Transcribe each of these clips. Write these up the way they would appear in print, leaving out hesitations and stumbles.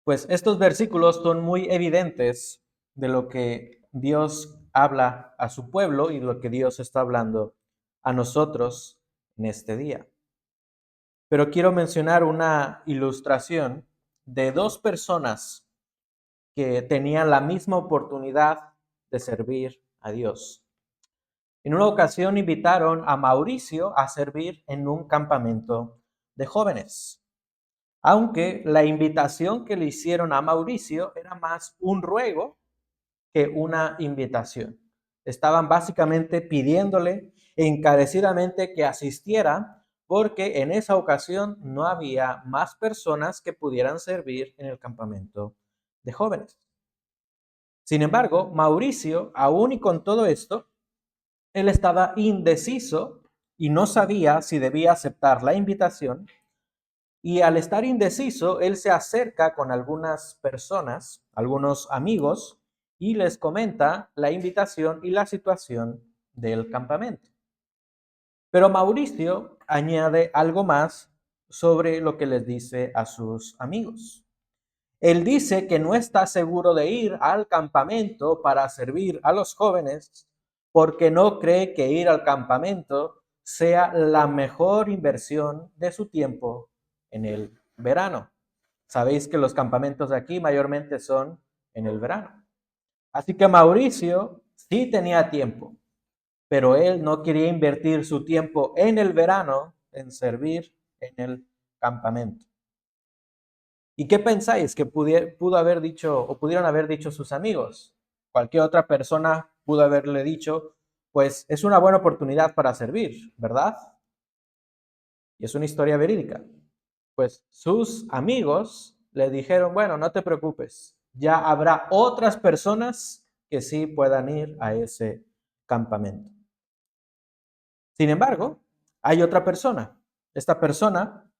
Pues estos versículos son muy evidentes de lo que Dios habla a su pueblo y lo que Dios está hablando a nosotros en este día. Pero quiero mencionar una ilustración de dos personas que tenían la misma oportunidad de servir a Dios. En una ocasión invitaron a Mauricio a servir en un campamento de jóvenes, aunque la invitación que le hicieron a Mauricio era más un ruego que una invitación. Estaban básicamente pidiéndole encarecidamente que asistiera porque en esa ocasión no había más personas que pudieran servir en el campamento de jóvenes. Sin embargo, Mauricio, aún y con todo esto, él estaba indeciso y no sabía si debía aceptar la invitación. Y al estar indeciso, él se acerca con algunas personas, algunos amigos, y les comenta la invitación y la situación del campamento. Pero Mauricio añade algo más sobre lo que les dice a sus amigos. Él dice que no está seguro de ir al campamento para servir a los jóvenes porque no cree que ir al campamento sea la mejor inversión de su tiempo en el verano. Sabéis que los campamentos de aquí mayormente son en el verano. Así que Mauricio sí tenía tiempo, pero él no quería invertir su tiempo en el verano en servir en el campamento. ¿Y qué pensáis que pudo haber dicho o pudieron haber dicho sus amigos? Cualquier otra persona pudo haberle dicho, pues es una buena oportunidad para servir, ¿verdad? Y es una historia verídica. Pues sus amigos le dijeron, bueno, no te preocupes, ya habrá otras personas que sí puedan ir a ese campamento. Sin embargo, hay otra persona. Esta persona,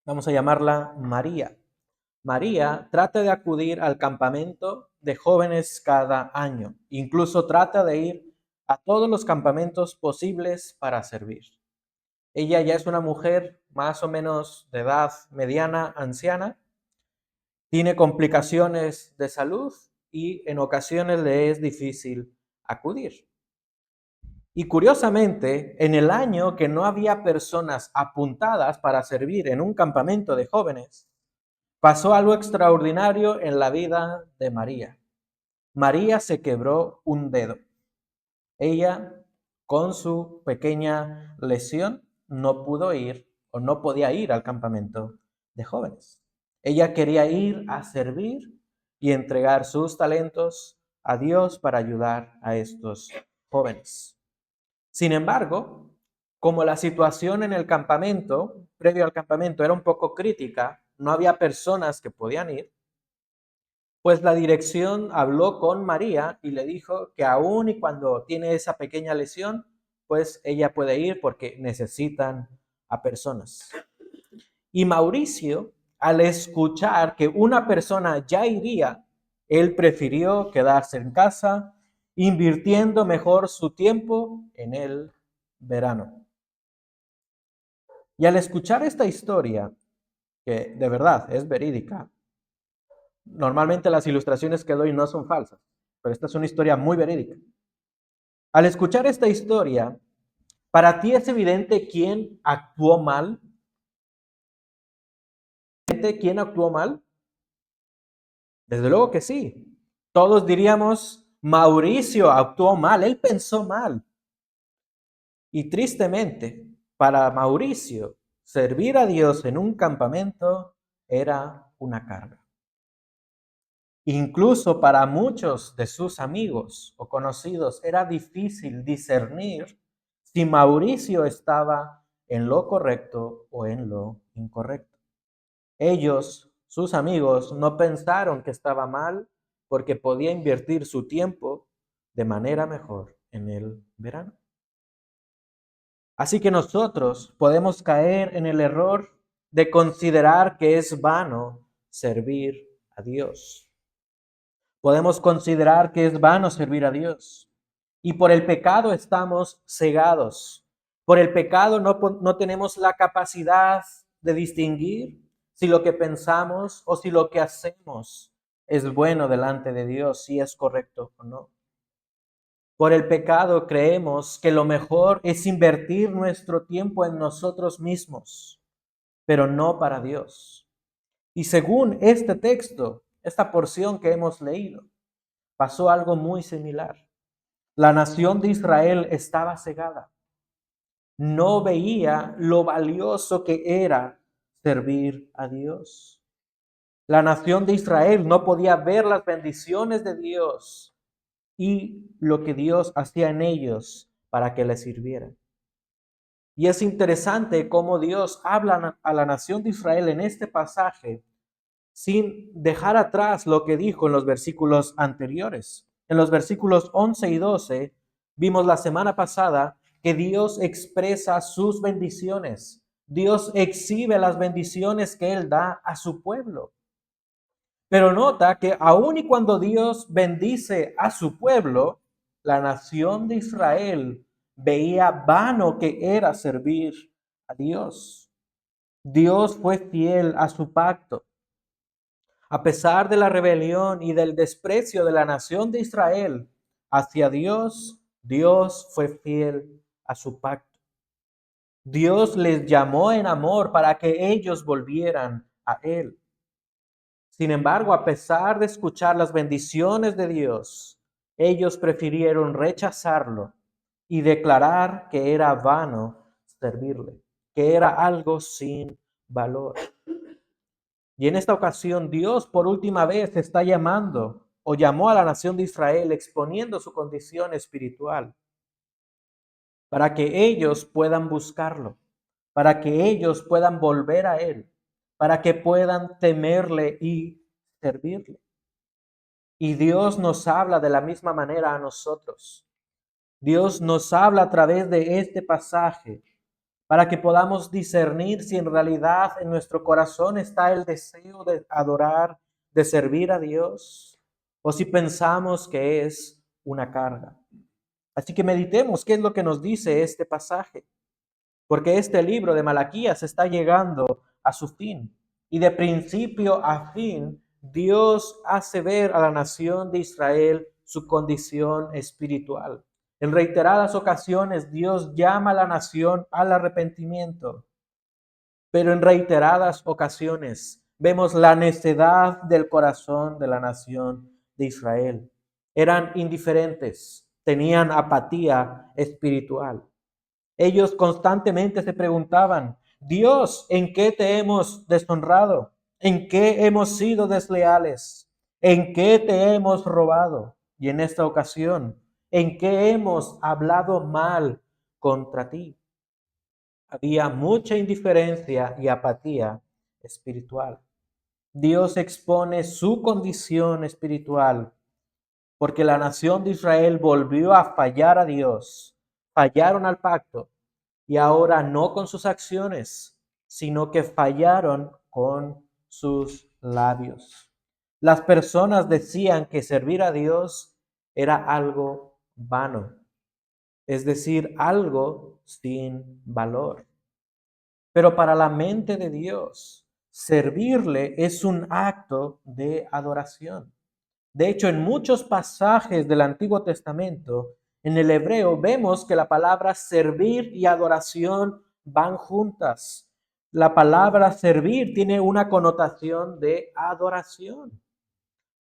vamos a llamarla María. María trata de acudir al campamento de jóvenes cada año. Incluso trata de ir a todos los campamentos posibles para servir. Ella ya es una mujer más o menos de edad mediana, anciana, tiene complicaciones de salud y en ocasiones le es difícil acudir. Y curiosamente, en el año que no había personas apuntadas para servir en un campamento de jóvenes, pasó algo extraordinario en la vida de María. María se quebró un dedo. Ella, con su pequeña lesión, no pudo ir o no podía ir al campamento de jóvenes. Ella quería ir a servir y entregar sus talentos a Dios para ayudar a estos jóvenes. Sin embargo, como la situación en el campamento, previo al campamento, era un poco crítica, no había personas que podían ir, pues la dirección habló con María y le dijo que aún y cuando tiene esa pequeña lesión, pues ella puede ir porque necesitan a personas. Y Mauricio, al escuchar que una persona ya iría, él prefirió quedarse en casa, invirtiendo mejor su tiempo en el verano. Y al escuchar esta historia, que de verdad es verídica, normalmente las ilustraciones que doy no son falsas, pero esta es una historia muy verídica. Al escuchar esta historia, ¿para ti es evidente quién actuó mal? ¿Quién actuó mal? Desde luego que sí. Todos diríamos, Mauricio actuó mal, él pensó mal. Y tristemente, para Mauricio, servir a Dios en un campamento era una carga. Incluso para muchos de sus amigos o conocidos era difícil discernir si Mauricio estaba en lo correcto o en lo incorrecto. Ellos, sus amigos, no pensaron que estaba mal porque podía invertir su tiempo de manera mejor en el verano. Así que nosotros podemos caer en el error de considerar que es vano servir a Dios. Podemos considerar que es vano servir a Dios. Y por el pecado estamos cegados. Por el pecado no tenemos la capacidad de distinguir si lo que pensamos o si lo que hacemos es bueno delante de Dios, si es correcto o no. Por el pecado creemos que lo mejor es invertir nuestro tiempo en nosotros mismos, pero no para Dios. Y según este texto, esta porción que hemos leído, pasó algo muy similar. La nación de Israel estaba cegada. No veía lo valioso que era servir a Dios. La nación de Israel no podía ver las bendiciones de Dios y lo que Dios hacía en ellos para que les sirvieran. Y es interesante cómo Dios habla a la nación de Israel en este pasaje sin dejar atrás lo que dijo en los versículos anteriores. En los versículos 11 y 12 vimos la semana pasada que Dios expresa sus bendiciones. Dios exhibe las bendiciones que Él da a su pueblo. Pero nota que aun y cuando Dios bendice a su pueblo, la nación de Israel veía vano que era servir a Dios. Dios fue fiel a su pacto. A pesar de la rebelión y del desprecio de la nación de Israel hacia Dios, Dios fue fiel a su pacto. Dios les llamó en amor para que ellos volvieran a Él. Sin embargo, a pesar de escuchar las bendiciones de Dios, ellos prefirieron rechazarlo y declarar que era vano servirle, que era algo sin valor. Y en esta ocasión Dios por última vez está llamando o llamó a la nación de Israel exponiendo su condición espiritual para que ellos puedan buscarlo, para que ellos puedan volver a Él, para que puedan temerle y servirle. Y Dios nos habla de la misma manera a nosotros. Dios nos habla a través de este pasaje para que podamos discernir si en realidad en nuestro corazón está el deseo de adorar, de servir a Dios, o si pensamos que es una carga. Así que meditemos qué es lo que nos dice este pasaje, porque este libro de Malaquías está llegando a su fin. Y de principio a fin, Dios hace ver a la nación de Israel su condición espiritual. En reiteradas ocasiones, Dios llama a la nación al arrepentimiento, pero en reiteradas ocasiones vemos la necedad del corazón de la nación de Israel. Eran indiferentes, tenían apatía espiritual. Ellos constantemente se preguntaban, Dios, ¿en qué te hemos deshonrado? ¿En qué hemos sido desleales? ¿En qué te hemos robado? Y en esta ocasión, ¿en qué hemos hablado mal contra ti? Había mucha indiferencia y apatía espiritual. Dios expone su condición espiritual porque la nación de Israel volvió a fallar a Dios, fallaron al pacto y ahora no con sus acciones, sino que fallaron con sus labios. Las personas decían que servir a Dios era algo vano, es decir, algo sin valor. Pero para la mente de Dios, servirle es un acto de adoración. De hecho, en muchos pasajes del Antiguo Testamento, en el hebreo, vemos que la palabra servir y adoración van juntas. La palabra servir tiene una connotación de adoración.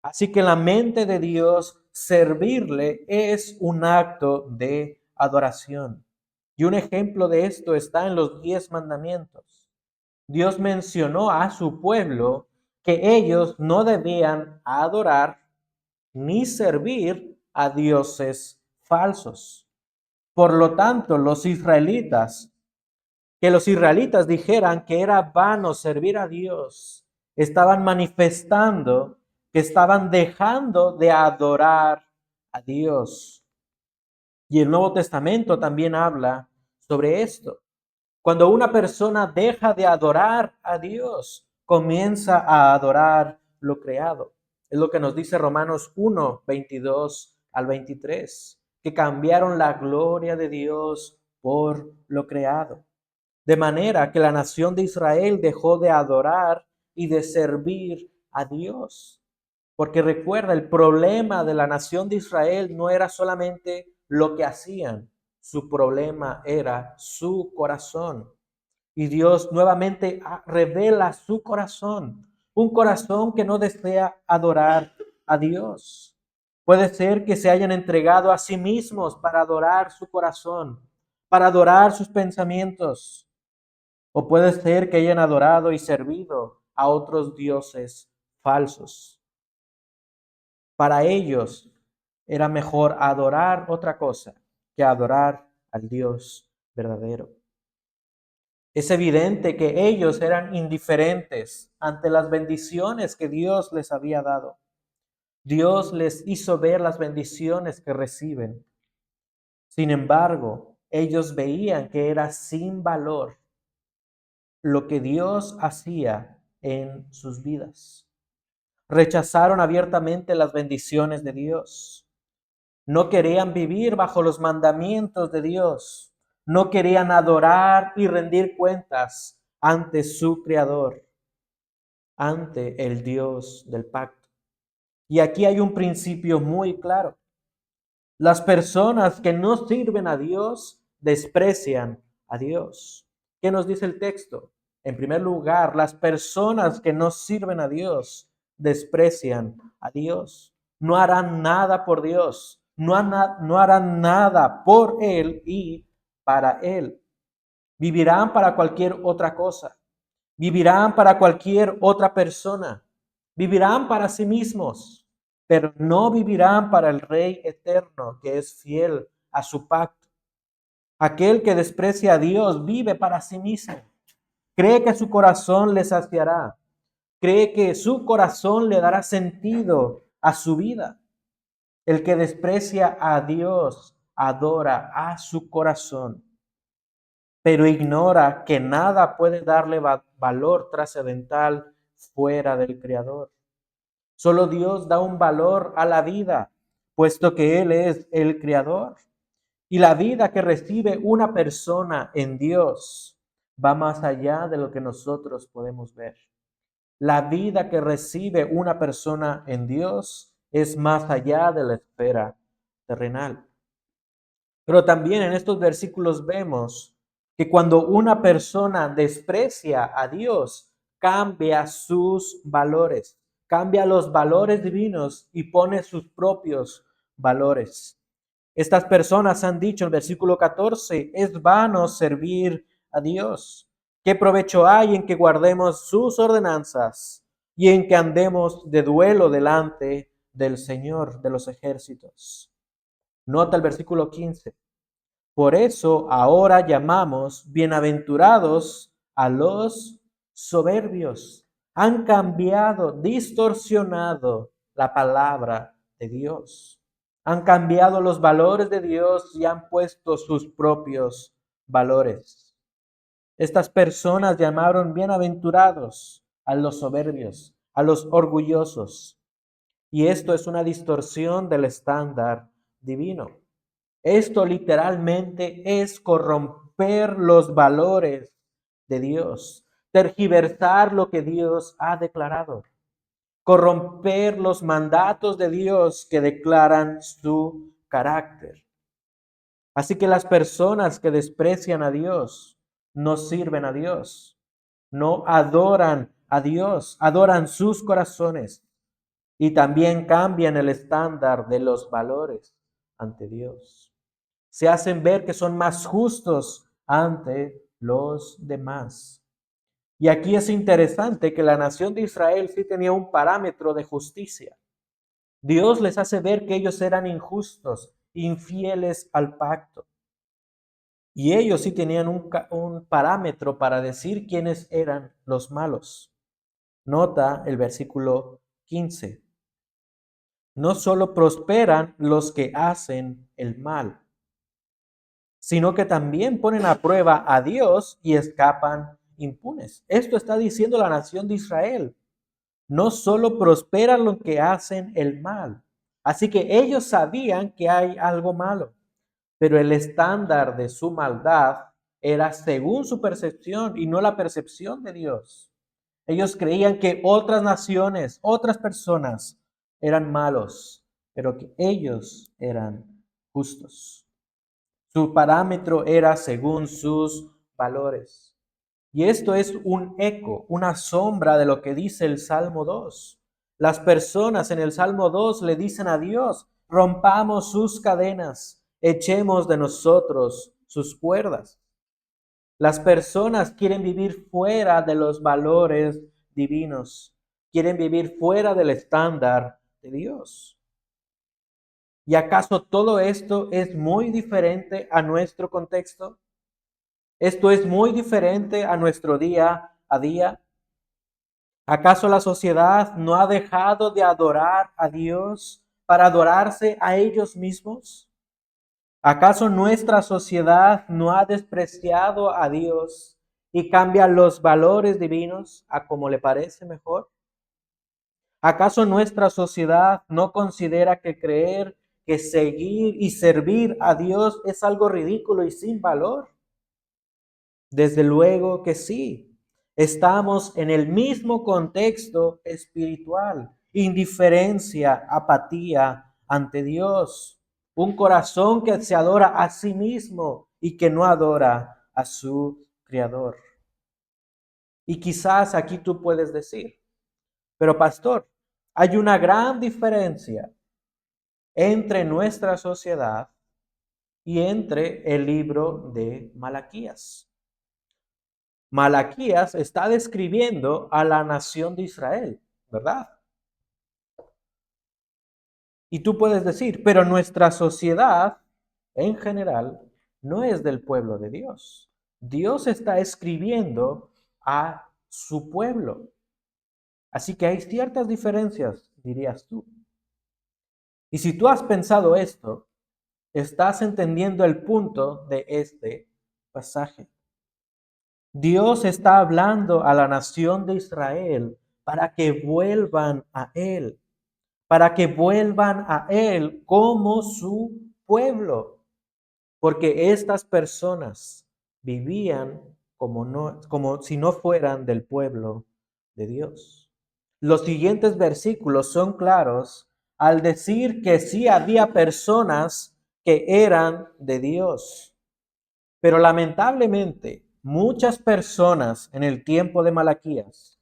Así que en la mente de Dios, servirle es un acto de adoración. Y un ejemplo de esto está en los 10 mandamientos. Dios mencionó a su pueblo que ellos no debían adorar ni servir a dioses falsos. Por lo tanto, que los israelitas dijeran que era vano servir a Dios, estaban manifestando que estaban dejando de adorar a Dios. Y el Nuevo Testamento también habla sobre esto. Cuando una persona deja de adorar a Dios, comienza a adorar lo creado. Es lo que nos dice Romanos 1, 22 al 23, que cambiaron la gloria de Dios por lo creado. De manera que la nación de Israel dejó de adorar y de servir a Dios. Porque recuerda, el problema de la nación de Israel no era solamente lo que hacían, su problema era su corazón. Y Dios nuevamente revela su corazón, un corazón que no desea adorar a Dios. Puede ser que se hayan entregado a sí mismos para adorar su corazón, para adorar sus pensamientos, o puede ser que hayan adorado y servido a otros dioses falsos. Para ellos era mejor adorar otra cosa que adorar al Dios verdadero. Es evidente que ellos eran indiferentes ante las bendiciones que Dios les había dado. Dios les hizo ver las bendiciones que reciben. Sin embargo, ellos veían que era sin valor lo que Dios hacía en sus vidas. Rechazaron abiertamente las bendiciones de Dios. No querían vivir bajo los mandamientos de Dios. No querían adorar y rendir cuentas ante su Creador, ante el Dios del pacto. Y aquí hay un principio muy claro. Las personas que no sirven a Dios desprecian a Dios. ¿Qué nos dice el texto? En primer lugar, las personas que no sirven a Dios desprecian a Dios. No harán nada por Dios. No harán nada por Él y para Él. Vivirán para cualquier otra cosa. Vivirán para cualquier otra persona. Vivirán para sí mismos, pero no vivirán para el Rey eterno que es fiel a su pacto. Aquel que desprecia a Dios vive para sí mismo. Cree que su corazón le saciará. Cree que su corazón le dará sentido a su vida. El que desprecia a Dios adora a su corazón, pero ignora que nada puede darle valor trascendental fuera del Creador. Solo Dios da un valor a la vida, puesto que Él es el Creador. Y la vida que recibe una persona en Dios va más allá de lo que nosotros podemos ver. La vida que recibe una persona en Dios es más allá de la esfera terrenal. Pero también en estos versículos vemos que cuando una persona desprecia a Dios, cambia sus valores, cambia los valores divinos y pone sus propios valores. Estas personas han dicho en el versículo 14, es vano servir a Dios. ¿Qué provecho hay en que guardemos sus ordenanzas y en que andemos de duelo delante del Señor de los ejércitos? Nota el versículo 15. Por eso ahora llamamos bienaventurados a los soberbios. Han cambiado, distorsionado la palabra de Dios. Han cambiado los valores de Dios y han puesto sus propios valores. Estas personas llamaron bienaventurados a los soberbios, a los orgullosos. Y esto es una distorsión del estándar divino. Esto literalmente es corromper los valores de Dios, tergiversar lo que Dios ha declarado, corromper los mandatos de Dios que declaran su carácter. Así que las personas que desprecian a Dios no sirven a Dios, no adoran a Dios, adoran sus corazones y también cambian el estándar de los valores ante Dios. Se hacen ver que son más justos ante los demás. Y aquí es interesante que la nación de Israel sí tenía un parámetro de justicia. Dios les hace ver que ellos eran injustos, infieles al pacto. Y ellos sí tenían un parámetro para decir quiénes eran los malos. Nota el versículo 15. No solo prosperan los que hacen el mal, sino que también ponen a prueba a Dios y escapan impunes. Esto está diciendo la nación de Israel. No solo prosperan los que hacen el mal. Así que ellos sabían que hay algo malo, pero el estándar de su maldad era según su percepción y no la percepción de Dios. Ellos creían que otras naciones, otras personas eran malos, pero que ellos eran justos. Su parámetro era según sus valores. Y esto es un eco, una sombra de lo que dice el Salmo 2. Las personas en el Salmo 2 le dicen a Dios: rompamos sus cadenas, echemos de nosotros sus cuerdas. Las personas quieren vivir fuera de los valores divinos, quieren vivir fuera del estándar de Dios. ¿Y acaso todo esto es muy diferente a nuestro contexto? ¿Esto es muy diferente a nuestro día a día? ¿Acaso la sociedad no ha dejado de adorar a Dios para adorarse a ellos mismos? ¿Acaso nuestra sociedad no ha despreciado a Dios y cambia los valores divinos a como le parece mejor? ¿Acaso nuestra sociedad no considera que creer que seguir y servir a Dios es algo ridículo y sin valor? Desde luego que sí. Estamos en el mismo contexto espiritual: indiferencia, apatía ante Dios, un corazón que se adora a sí mismo y que no adora a su Creador. Y quizás aquí tú puedes decir: pero pastor, hay una gran diferencia entre nuestra sociedad y entre el libro de Malaquías. Malaquías está describiendo a la nación de Israel, ¿verdad? Y tú puedes decir, pero nuestra sociedad en general no es del pueblo de Dios. Dios está escribiendo a su pueblo. Así que hay ciertas diferencias, dirías tú. Y si tú has pensado esto, estás entendiendo el punto de este pasaje. Dios está hablando a la nación de Israel para que vuelvan a Él, para que vuelvan a Él como su pueblo, porque estas personas vivían como si no fueran del pueblo de Dios. Los siguientes versículos son claros al decir que sí había personas que eran de Dios. Pero lamentablemente, muchas personas en el tiempo de Malaquías,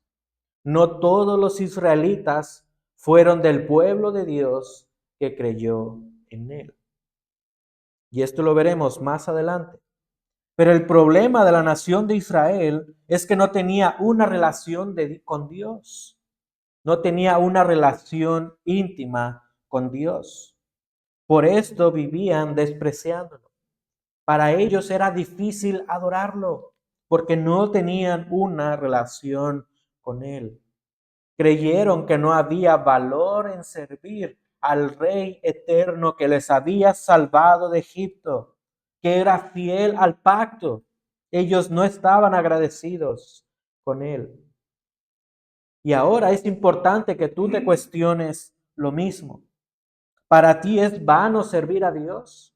no todos los israelitas fueron del pueblo de Dios que creyó en él. Y esto lo veremos más adelante. Pero el problema de la nación de Israel es que no tenía una relación con Dios. No tenía una relación íntima con Dios. Por esto vivían despreciándolo. Para ellos era difícil adorarlo porque no tenían una relación con Él. Creyeron que no había valor en servir al Rey eterno que les había salvado de Egipto, que era fiel al pacto. Ellos no estaban agradecidos con Él. Y ahora es importante que tú te cuestiones lo mismo. ¿Para ti es vano servir a Dios?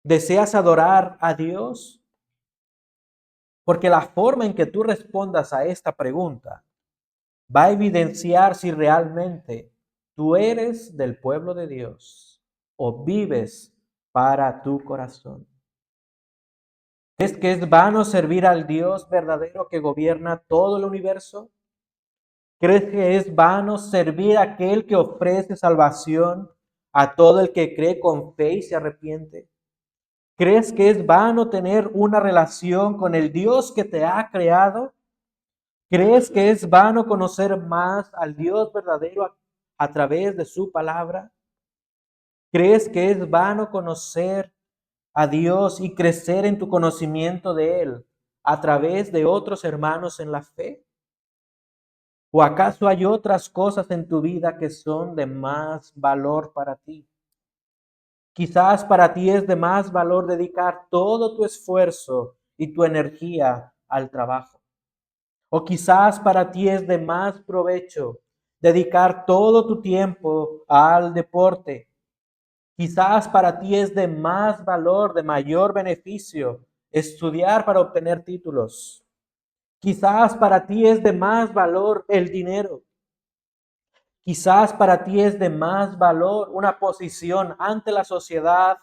¿Deseas adorar a Dios? Porque la forma en que tú respondas a esta pregunta va a evidenciar si realmente tú eres del pueblo de Dios o vives para tu corazón. ¿Crees que es vano servir al Dios verdadero que gobierna todo el universo? ¿Crees que es vano servir a aquel que ofrece salvación a todo el que cree con fe y se arrepiente? ¿Crees que es vano tener una relación con el Dios que te ha creado? ¿Crees que es vano conocer más al Dios verdadero a través de su palabra? ¿Crees que es vano conocer a Dios y crecer en tu conocimiento de Él a través de otros hermanos en la fe? ¿O acaso hay otras cosas en tu vida que son de más valor para ti? Quizás para ti es de más valor dedicar todo tu esfuerzo y tu energía al trabajo. O quizás para ti es de más provecho dedicar todo tu tiempo al deporte. Quizás para ti es de más valor, de mayor beneficio, estudiar para obtener títulos. Quizás para ti es de más valor el dinero. Quizás para ti es de más valor una posición ante la sociedad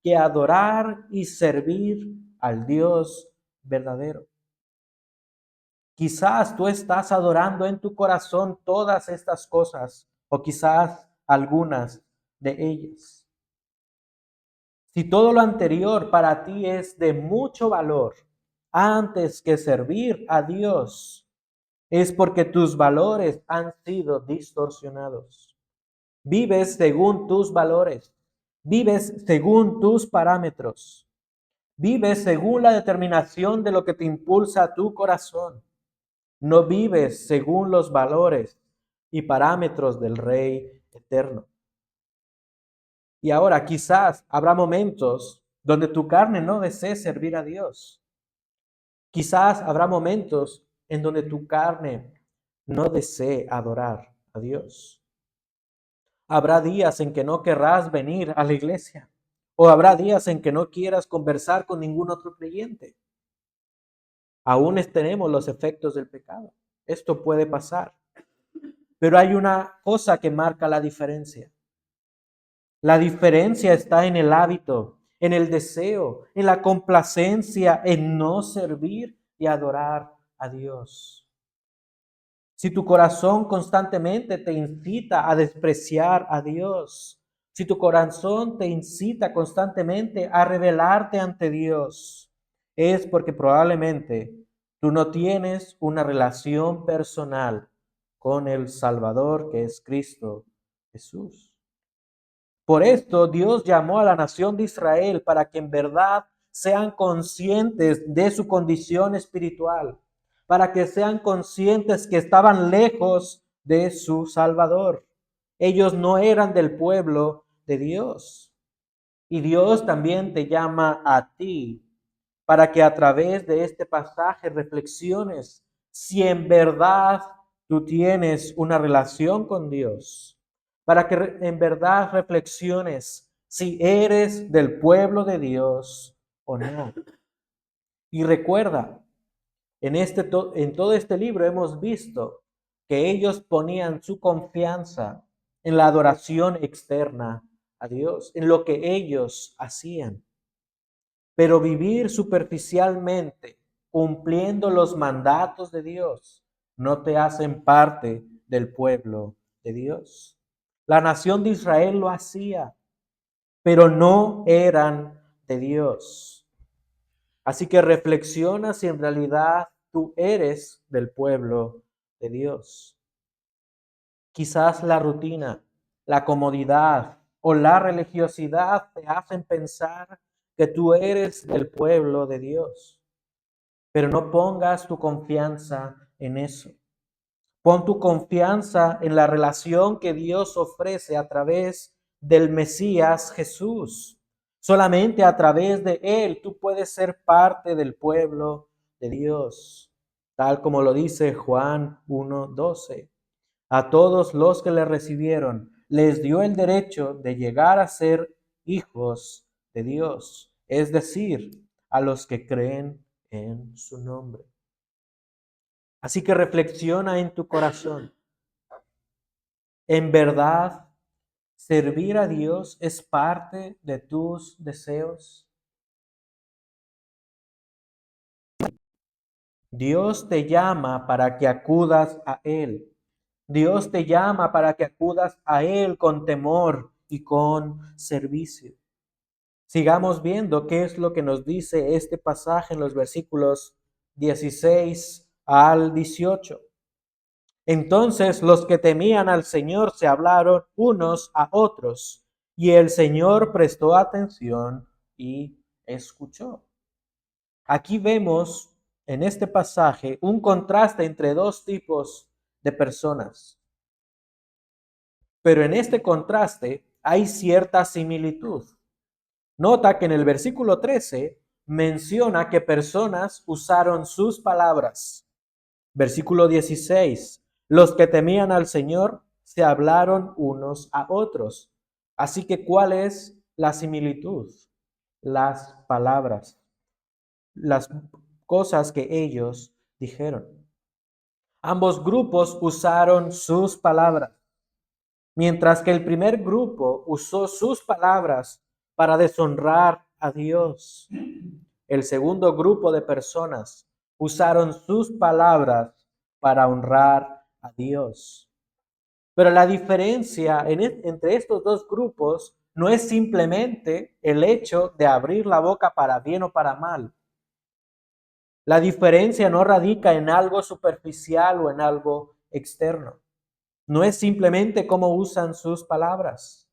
que adorar y servir al Dios verdadero. Quizás tú estás adorando en tu corazón todas estas cosas, o quizás algunas de ellas. Si todo lo anterior para ti es de mucho valor, antes que servir a Dios, es porque tus valores han sido distorsionados. Vives según tus valores, vives según tus parámetros, vives según la determinación de lo que te impulsa a tu corazón. No vives según los valores y parámetros del Rey eterno. Y ahora quizás habrá momentos donde tu carne no desee servir a Dios. Quizás habrá momentos en donde tu carne no desee adorar a Dios. Habrá días en que no querrás venir a la iglesia, o habrá días en que no quieras conversar con ningún otro creyente. Aún tenemos los efectos del pecado. Esto puede pasar. Pero hay una cosa que marca la diferencia. La diferencia está en el hábito, en el deseo, en la complacencia, en no servir y adorar a Dios. Si tu corazón constantemente te incita a despreciar a Dios, si tu corazón te incita constantemente a rebelarte ante Dios, es porque probablemente tú no tienes una relación personal con el Salvador que es Cristo Jesús. Por esto Dios llamó a la nación de Israel para que en verdad sean conscientes de su condición espiritual, para que sean conscientes que estaban lejos de su Salvador. Ellos no eran del pueblo de Dios. Y Dios también te llama a ti para que a través de este pasaje reflexiones si en verdad tú tienes una relación con Dios, para que en verdad reflexiones si eres del pueblo de Dios o no. Y recuerda, en todo este libro hemos visto que ellos ponían su confianza en la adoración externa a Dios, en lo que ellos hacían. Pero vivir superficialmente, cumpliendo los mandatos de Dios, no te hacen parte del pueblo de Dios. La nación de Israel lo hacía, pero no eran de Dios. Así que reflexiona si en realidad tú eres del pueblo de Dios. Quizás la rutina, la comodidad o la religiosidad te hacen pensar que tú eres del pueblo de Dios. Pero no pongas tu confianza en eso. Pon tu confianza en la relación que Dios ofrece a través del Mesías Jesús. Solamente a través de Él tú puedes ser parte del pueblo de Dios, tal como lo dice Juan 1:12. A todos los que le recibieron, les dio el derecho de llegar a ser hijos de Dios, es decir, a los que creen en su nombre. Así que reflexiona en tu corazón. ¿En verdad servir a Dios es parte de tus deseos? Dios te llama para que acudas a Él. Dios te llama para que acudas a Él con temor y con servicio. Sigamos viendo qué es lo que nos dice este pasaje en los versículos 16 al 18. Entonces los que temían al Señor se hablaron unos a otros, y el Señor prestó atención y escuchó. Aquí vemos en este pasaje un contraste entre dos tipos de personas. Pero en este contraste hay cierta similitud. Nota que en el versículo 13 menciona que personas usaron sus palabras. Versículo 16. Los que temían al Señor se hablaron unos a otros. Así que, ¿cuál es la similitud? Las palabras, las cosas que ellos dijeron. Ambos grupos usaron sus palabras, mientras que el primer grupo usó sus palabras para deshonrar a Dios. El segundo grupo de personas usaron sus palabras para honrar a Dios. Pero la diferencia entre estos dos grupos no es simplemente el hecho de abrir la boca para bien o para mal. La diferencia no radica en algo superficial o en algo externo. No es simplemente cómo usan sus palabras.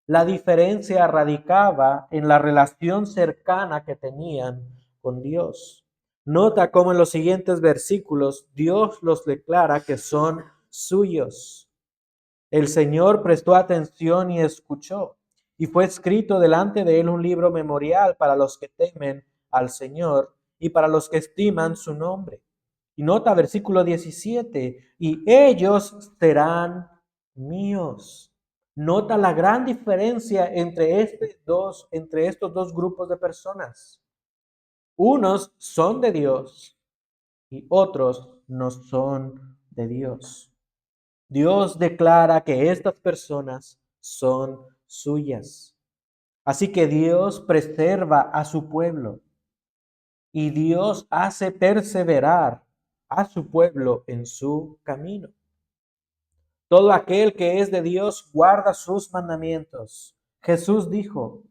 La diferencia radicaba en la relación cercana que tenían con Dios. Nota cómo en los siguientes versículos Dios los declara que son suyos. El Señor prestó atención y escuchó, y fue escrito delante de él un libro memorial para los que temen al Señor y para los que estiman su nombre. Y nota versículo 17, y ellos serán míos. Nota la gran diferencia entre estos dos grupos de personas. Unos son de Dios y otros no son de Dios. Dios declara que estas personas son suyas. Así que Dios preserva a su pueblo y Dios hace perseverar a su pueblo en su camino. Todo aquel que es de Dios guarda sus mandamientos. Jesús dijo,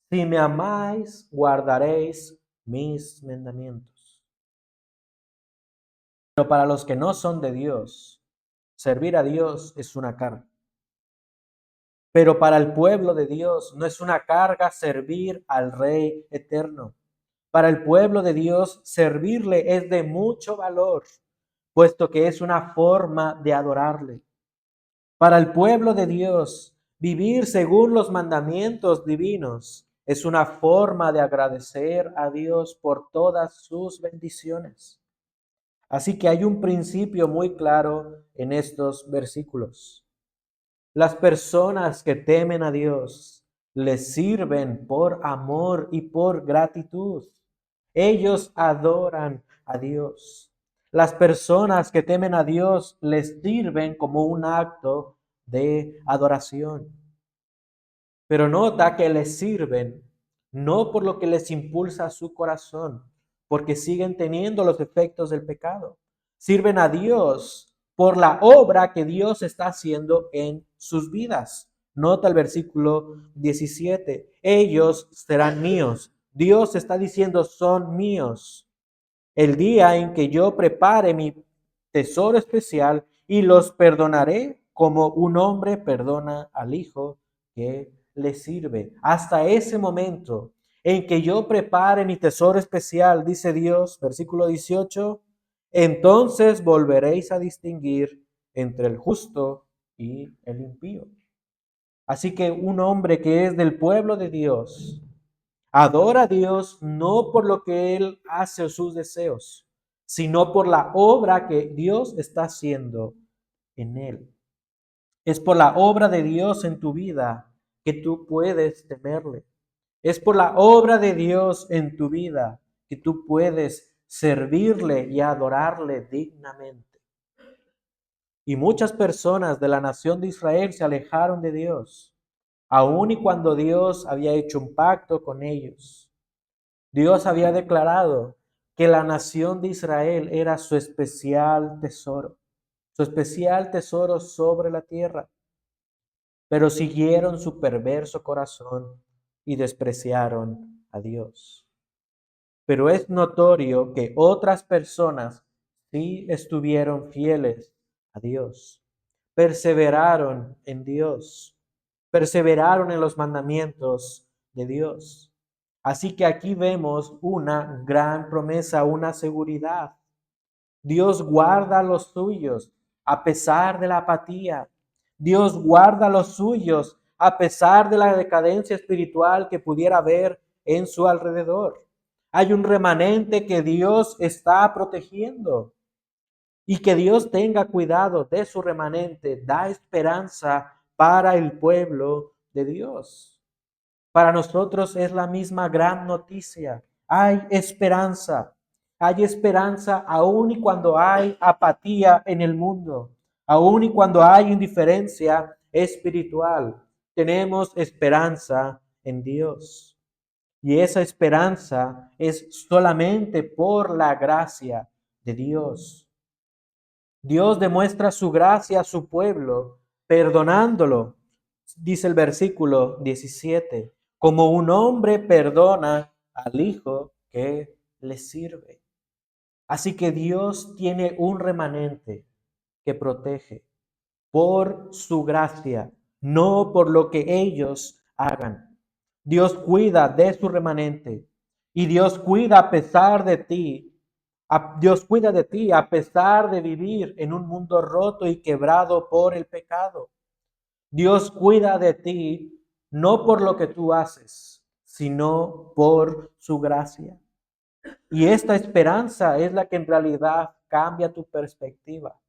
si me amáis, guardaréis mis mandamientos. Pero para los que no son de Dios, servir a Dios es una carga. Pero para el pueblo de Dios no es una carga servir al Rey eterno. Para el pueblo de Dios servirle es de mucho valor, puesto que es una forma de adorarle. Para el pueblo de Dios, vivir según los mandamientos divinos es una forma de agradecer a Dios por todas sus bendiciones. Así que hay un principio muy claro en estos versículos. Las personas que temen a Dios les sirven por amor y por gratitud. Ellos adoran a Dios. Las personas que temen a Dios les sirven como un acto de adoración. Pero nota que les sirven no por lo que les impulsa su corazón, porque siguen teniendo los efectos del pecado. Sirven a Dios por la obra que Dios está haciendo en sus vidas. Nota el versículo 17. Ellos serán míos. Dios está diciendo, son míos. El día en que yo prepare mi tesoro especial y los perdonaré como un hombre perdona al hijo que le sirve. Hasta ese momento en que yo prepare mi tesoro especial, dice Dios, versículo 18, entonces volveréis a distinguir entre el justo y el impío. Así que un hombre que es del pueblo de Dios, adora a Dios no por lo que Él hace o sus deseos, sino por la obra que Dios está haciendo en Él. Es por la obra de Dios en tu vida que tú puedes temerle. Es por la obra de Dios en tu vida que tú puedes servirle y adorarle dignamente. Y muchas personas de la nación de Israel se alejaron de Dios, aun y cuando Dios había hecho un pacto con ellos. Dios había declarado que la nación de Israel era su especial tesoro sobre la tierra, pero siguieron su perverso corazón y despreciaron a Dios. Pero es notorio que otras personas sí estuvieron fieles a Dios, perseveraron en Dios, perseveraron en los mandamientos de Dios. Así que aquí vemos una gran promesa, una seguridad. Dios guarda a los suyos a pesar de la apatía. Dios guarda a los suyos a pesar de la decadencia espiritual que pudiera haber en su alrededor. Hay un remanente que Dios está protegiendo. Y que Dios tenga cuidado de su remanente da esperanza para el pueblo de Dios. Para nosotros es la misma gran noticia. Hay esperanza. Hay esperanza aún y cuando hay apatía en el mundo, aún y cuando hay indiferencia espiritual. Tenemos esperanza en Dios. Y esa esperanza es solamente por la gracia de Dios. Dios demuestra su gracia a su pueblo, perdonándolo, dice el versículo 17, como un hombre perdona al hijo que le sirve. Así que Dios tiene un remanente que protege por su gracia, no por lo que ellos hagan. Dios cuida de su remanente y Dios cuida a pesar de ti. Dios cuida de ti a pesar de vivir en un mundo roto y quebrado por el pecado. Dios cuida de ti no por lo que tú haces, sino por su gracia. Y esta esperanza es la que en realidad cambia tu perspectiva.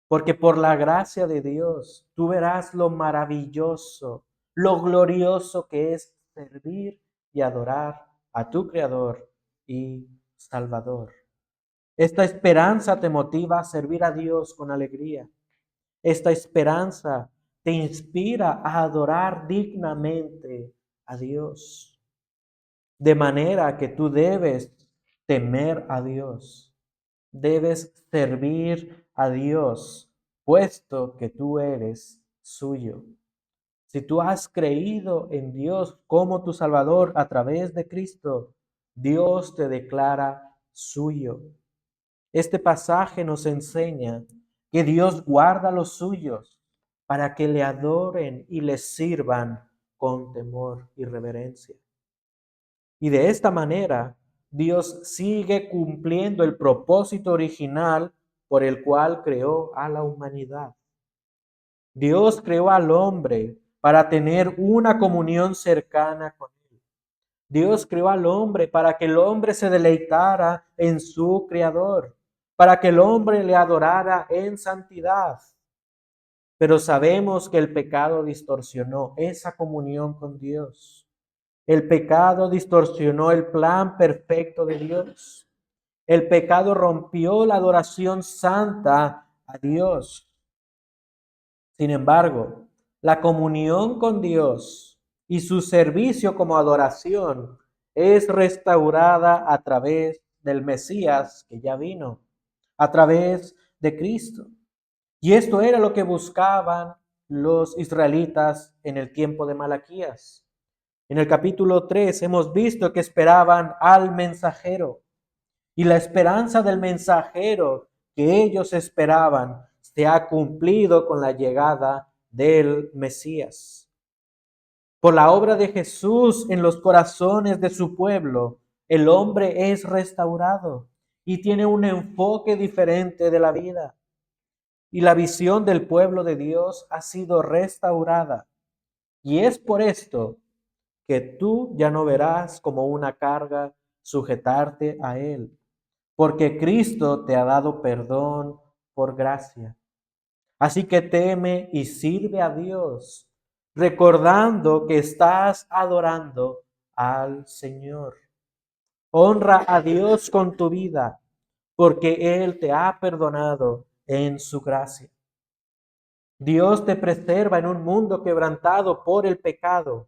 Porque por la gracia de Dios, tú verás lo maravilloso, lo glorioso que es servir y adorar a tu Creador y Salvador. Esta esperanza te motiva a servir a Dios con alegría. Esta esperanza te inspira a adorar dignamente a Dios. De manera que tú debes temer a Dios. Debes servir a Dios, puesto que tú eres suyo. Si tú has creído en Dios como tu Salvador a través de Cristo, Dios te declara suyo. Este pasaje nos enseña que Dios guarda a los suyos para que le adoren y le sirvan con temor y reverencia. Y de esta manera, Dios sigue cumpliendo el propósito original por el cual creó a la humanidad. Dios creó al hombre para tener una comunión cercana con él. Dios creó al hombre para que el hombre se deleitara en su Creador, para que el hombre le adorara en santidad. Pero sabemos que el pecado distorsionó esa comunión con Dios. El pecado distorsionó el plan perfecto de Dios. El pecado rompió la adoración santa a Dios. Sin embargo, la comunión con Dios y su servicio como adoración es restaurada a través del Mesías que ya vino, a través de Cristo. Y esto era lo que buscaban los israelitas en el tiempo de Malaquías. En el capítulo 3 hemos visto que esperaban al mensajero. Y la esperanza del mensajero que ellos esperaban se ha cumplido con la llegada del Mesías. Por la obra de Jesús en los corazones de su pueblo, el hombre es restaurado y tiene un enfoque diferente de la vida. Y la visión del pueblo de Dios ha sido restaurada. Y es por esto que tú ya no verás como una carga sujetarte a Él, porque Cristo te ha dado perdón por gracia. Así que teme y sirve a Dios, recordando que estás adorando al Señor. Honra a Dios con tu vida, porque Él te ha perdonado en su gracia. Dios te preserva en un mundo quebrantado por el pecado,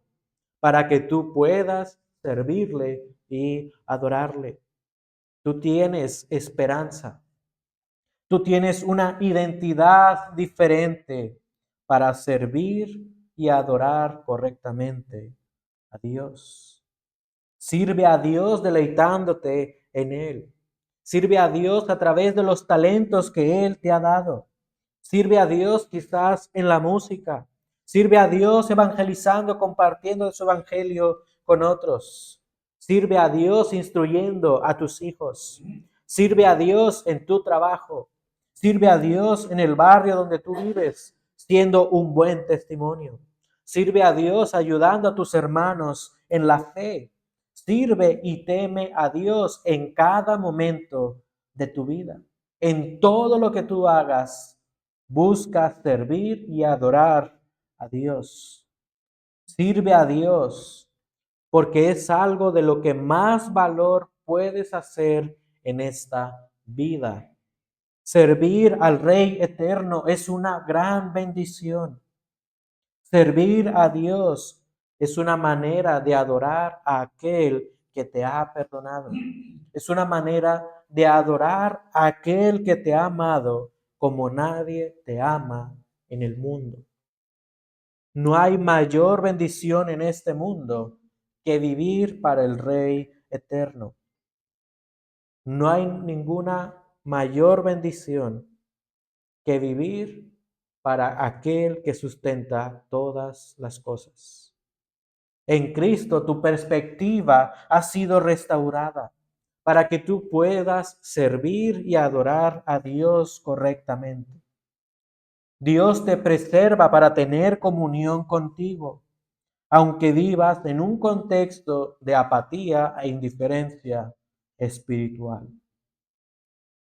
para que tú puedas servirle y adorarle. Tú tienes esperanza. Tú tienes una identidad diferente para servir y adorar correctamente a Dios. Sirve a Dios deleitándote en Él. Sirve a Dios a través de los talentos que Él te ha dado. Sirve a Dios quizás en la música. Sirve a Dios evangelizando, compartiendo su evangelio con otros. Sirve a Dios instruyendo a tus hijos. Sirve a Dios en tu trabajo. Sirve a Dios en el barrio donde tú vives, siendo un buen testimonio. Sirve a Dios ayudando a tus hermanos en la fe. Sirve y teme a Dios en cada momento de tu vida. En todo lo que tú hagas, busca servir y adorar a Dios. Sirve a Dios porque es algo de lo que más valor puedes hacer en esta vida. Servir al Rey eterno es una gran bendición. Servir a Dios es una manera de adorar a aquel que te ha perdonado. Es una manera de adorar a aquel que te ha amado como nadie te ama en el mundo. No hay mayor bendición en este mundo que vivir para el Rey eterno. No hay ninguna mayor bendición que vivir para aquel que sustenta todas las cosas. En Cristo tu perspectiva ha sido restaurada para que tú puedas servir y adorar a Dios correctamente. Dios te preserva para tener comunión contigo, aunque vivas en un contexto de apatía e indiferencia espiritual.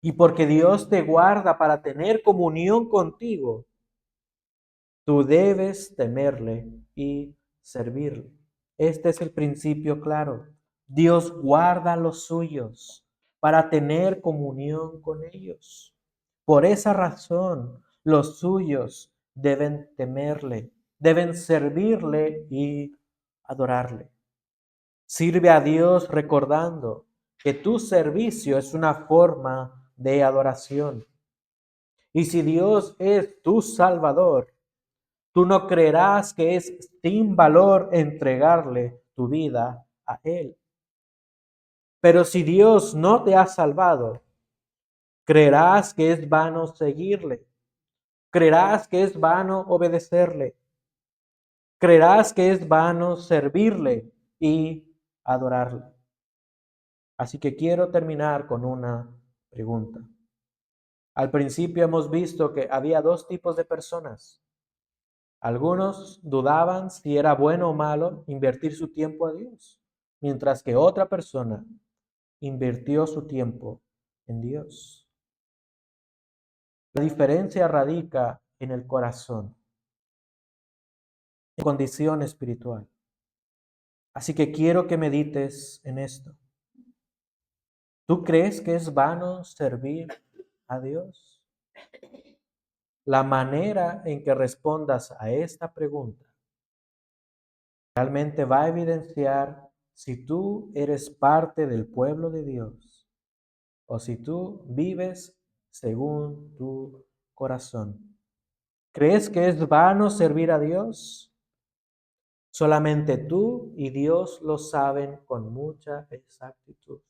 Y porque Dios te guarda para tener comunión contigo, tú debes temerle y servirle. Este es el principio claro. Dios guarda a los suyos para tener comunión con ellos. Por esa razón, los suyos deben temerle, deben servirle y adorarle. Sirve a Dios recordando que tu servicio es una forma de adoración. Y si Dios es tu Salvador, tú no creerás que es sin valor entregarle tu vida a Él. Pero si Dios no te ha salvado, creerás que es vano seguirle. Creerás que es vano obedecerle. Creerás que es vano servirle y adorarle. Así que quiero terminar con una pregunta. Al principio hemos visto que había dos tipos de personas. Algunos dudaban si era bueno o malo invertir su tiempo a Dios, mientras que otra persona invirtió su tiempo en Dios. La diferencia radica en el corazón, en condición espiritual. Así que quiero que medites en esto. ¿Tú crees que es vano servir a Dios? La manera en que respondas a esta pregunta realmente va a evidenciar si tú eres parte del pueblo de Dios o si tú vives según tu corazón. ¿Crees que es vano servir a Dios? Solamente tú y Dios lo saben con mucha exactitud.